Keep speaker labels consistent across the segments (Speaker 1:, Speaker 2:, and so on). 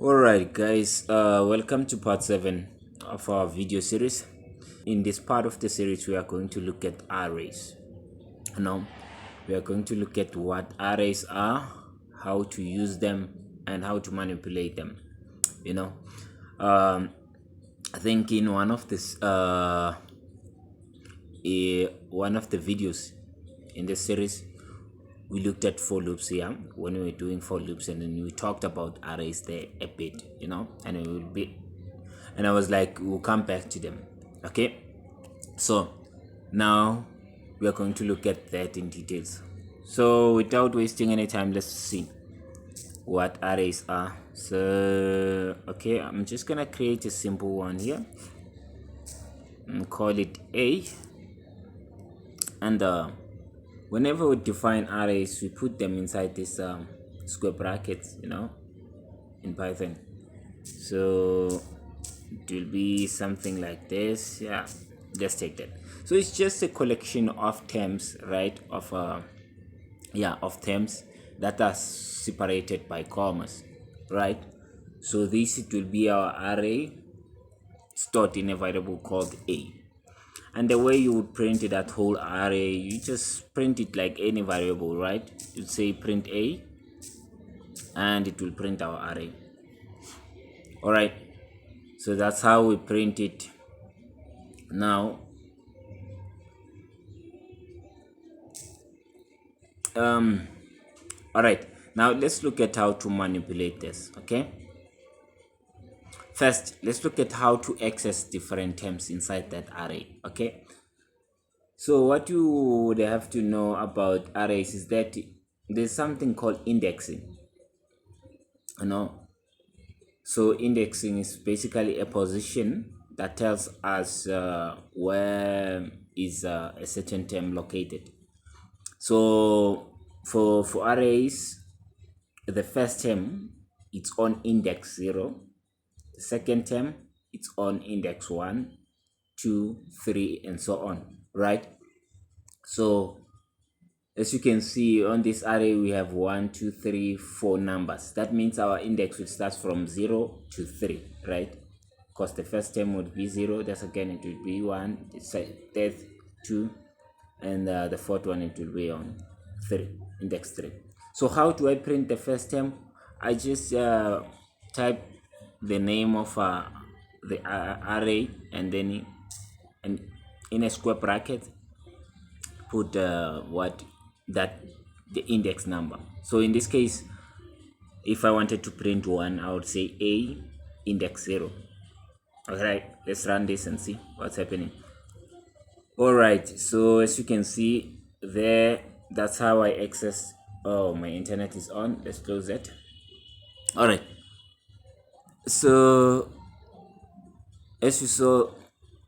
Speaker 1: Alright guys, welcome to part 7 of our video series. In this part of the series we are going to look at arrays. Now we are going to look at what arrays are, how to use them, and how to manipulate them. I think in one of the videos in this series we looked at for loops here when we were doing for loops, and then we talked about arrays there a bit, and I was like, we'll come back to them. Okay, so now we are going to look at that in details. So without wasting any time, let's see what arrays are. So okay, I'm just gonna create a simple one here and call it A, and whenever we define arrays, we put them inside this square brackets, in Python. So it will be something like this. Yeah, just take that. So it's just a collection of terms, right? Of terms that are separated by commas, right? So this, it will be our array stored in a variable called A. And the way you would print that whole array, you just print it like any variable, right? You'd say print A and it will print our array. All right, so that's how we print it. Now all right, now let's look at how to manipulate this. Okay, first let's look at how to access different terms inside that array. Okay, so what you would have to know about arrays is that there's something called indexing. So indexing is basically a position that tells us where is a certain term located. So for arrays, the first term, it's on index 0. The second term, it's on index 1, 2, 3, and so on, right? So as you can see on this array, we have 1, 2, 3, 4 numbers. That means our index will start from 0 to 3, right? Because the first term would be 0, the second it would be 1, the third 2, and the fourth one it will be on 3, index 3. So how do I print the first term? I just type the name of the array, and then in a square bracket put the index number. So in this case, if I wanted to print 1, I would say A index 0. Alright, let's run this and see what's happening. Alright, so as you can see there, that's how I access. Oh, my internet is on. Let's close that. Alright, so as you saw,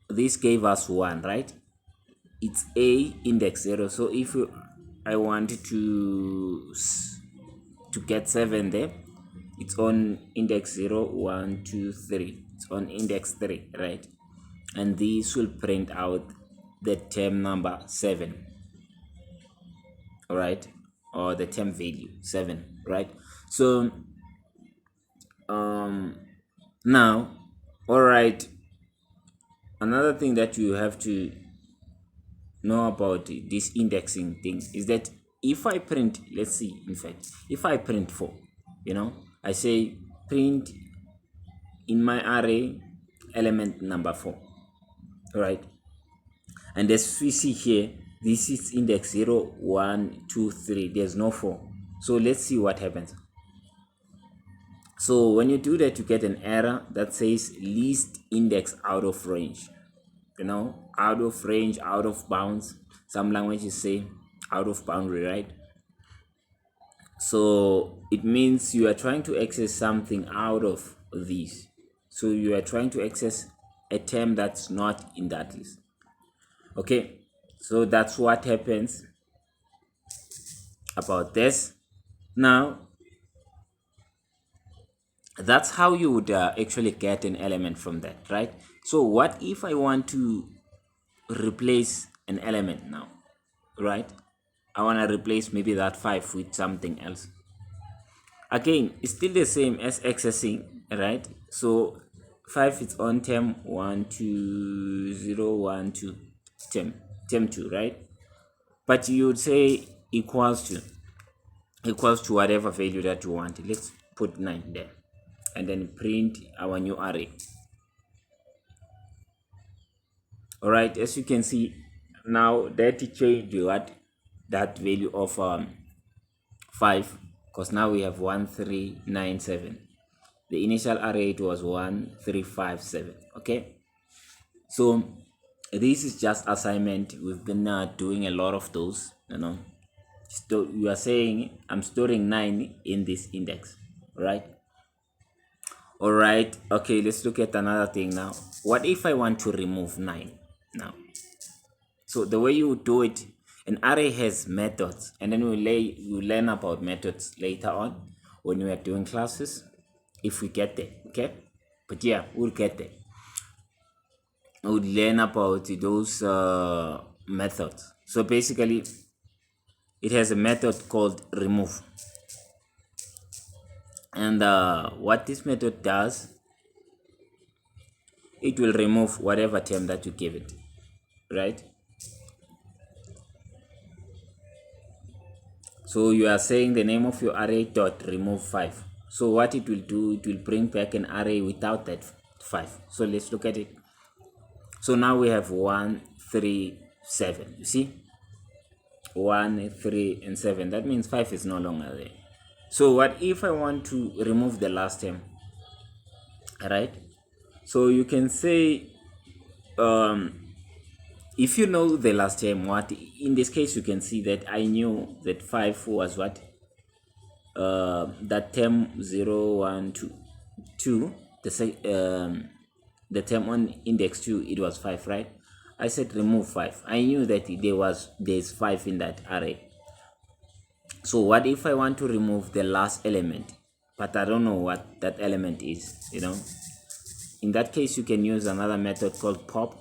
Speaker 1: this gave us 1, right? It's A index 0. So if I wanted to get 7 there, it's on index 0, 1, 2, 3. It's on index 3, right? And this will print out the term number 7, all right, or the term value 7, right? So now, all right, another thing that you have to know about this indexing thing is that if I print, let's see, in fact, if I print 4, I say print in my array element number 4, right? And as we see here, this is index 0, 1, 2, 3. There's no 4. So let's see what happens. So when you do that, you get an error that says least index out of range. Out of range, out of bounds. Some languages say out of boundary, right? So it means you are trying to access something out of these. So you are trying to access a term that's not in that list. Okay, so that's what happens about this. Now that's how you would actually get an element from that, right? So what if I want to replace an element now, right? I want to replace maybe that 5 with something else. Again, it's still the same as accessing right? So 5 is on term 1 2 0 1 2 term 2, right? But you would say equals to whatever value that you want. Let's put 9 there and then print our new array. All right, as you can see now that it changed what that value of 5, because now we have 1397. The initial array it was 1357. Okay, so this is just assignment. We've been doing a lot of those, so you are saying I'm storing 9 in this index, right? All right, okay, let's look at another thing now. What if I want to remove 9 now? So the way you do it, an array has methods, and then you learn about methods later on when we are doing classes, if we get there. Okay, but yeah, we'll get there. We'll learn about those methods. So basically it has a method called remove, and what this method does, it will remove whatever term that you give it, right? So you are saying the name of your array dot remove 5. So what it will do, it will bring back an array without that 5. So let's look at it. So now we have 1 3 7. You see, 1 3 and 7. That means 5 is no longer there. So what if I want to remove the last term? All right, so you can say if you know the last term, what in this case you can see that I knew that 5 was what that term 0 1 2 2, the term on index 2, it was 5, right? I said remove 5. I knew that there's 5 in that array. So what if I want to remove the last element, but I don't know what that element is? In that case you can use another method called pop.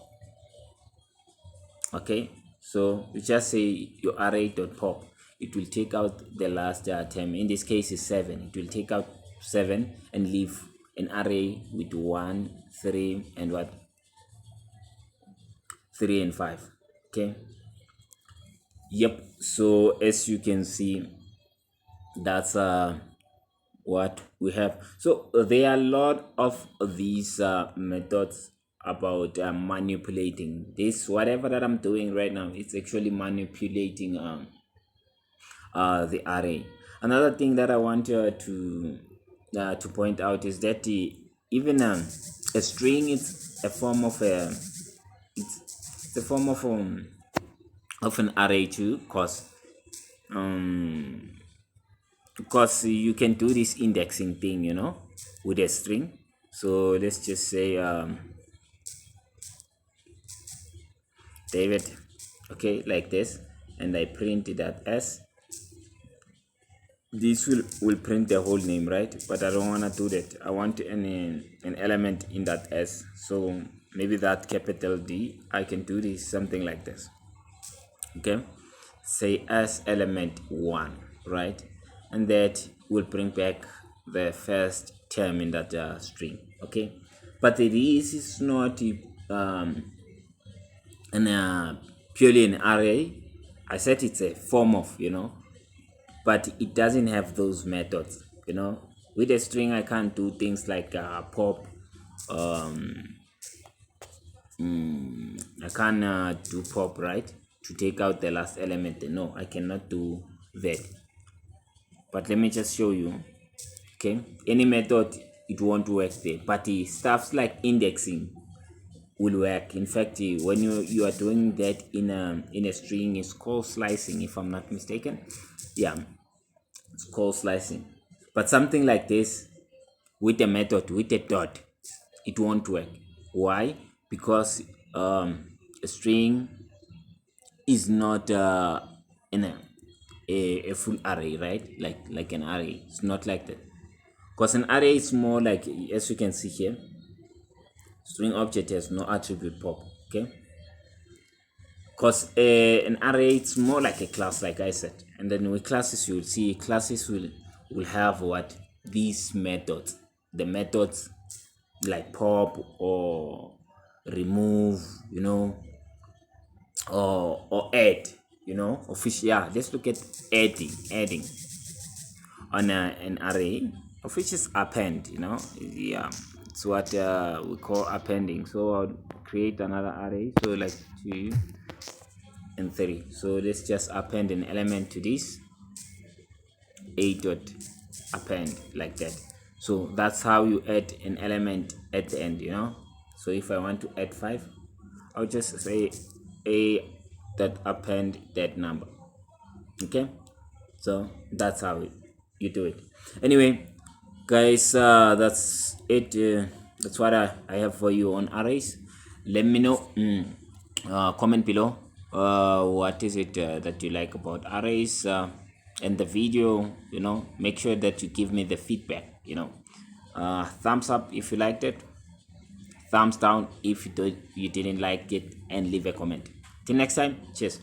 Speaker 1: Okay, so you just say your array.pop. It will take out the last term. In this case is 7. It will take out 7 and leave an array with 1 3 and what 3 and 5. Okay, yep. So as you can see, that's what we have. So there are a lot of these methods about manipulating this. Whatever that I'm doing right now, it's actually manipulating the array. Another thing that I want to point out is that even a string is a form of it's a form of an array too, because you can do this indexing thing, with a string. So let's just say David, okay, like this, and I print that as this will print the whole name, right? But I don't want to do that. I want an element in that S. So maybe that capital D, I can do this something like this. Okay, say S element 1, right? And that will bring back the first term in that string. Okay, but this is not purely an array. I said it's a form of, but it doesn't have those methods. With a string I can't do things like pop. I can't do pop, right, to take out the last element. No, I cannot do that. But let me just show you. Okay, any method, it won't work there, but stuff like indexing will work. In fact, when you are doing that in a string, it's called slicing, if I'm not mistaken. Yeah, it's called slicing. But something like this with a method, with a dot, it won't work. Why? Because a string is not in a full array, right? Like an array, it's not like that. Because an array is more like, as you can see here, string object has no attribute pop. Okay, because an array, it's more like a class, like I said. And then with classes, you will see classes will have what these methods. the methods like pop or remove, or add, official. Yeah, let's look at adding on an array, of which is append. Yeah, it's what we call appending. So I'll create another array, so like 2 and 3. So let's just append an element to this a dot append, like that. So that's how you add an element at the end. So if I want to add 5, I'll just say a dot append that number. Okay, so that's how you do it. Anyway, guys, that's it. That's what I have for you on arrays. Let me know, comment below, what is it that you like about arrays, and the video. Make sure that you give me the feedback. Thumbs up if you liked it, thumbs down if you didn't like it, and leave a comment. Till next time, cheers.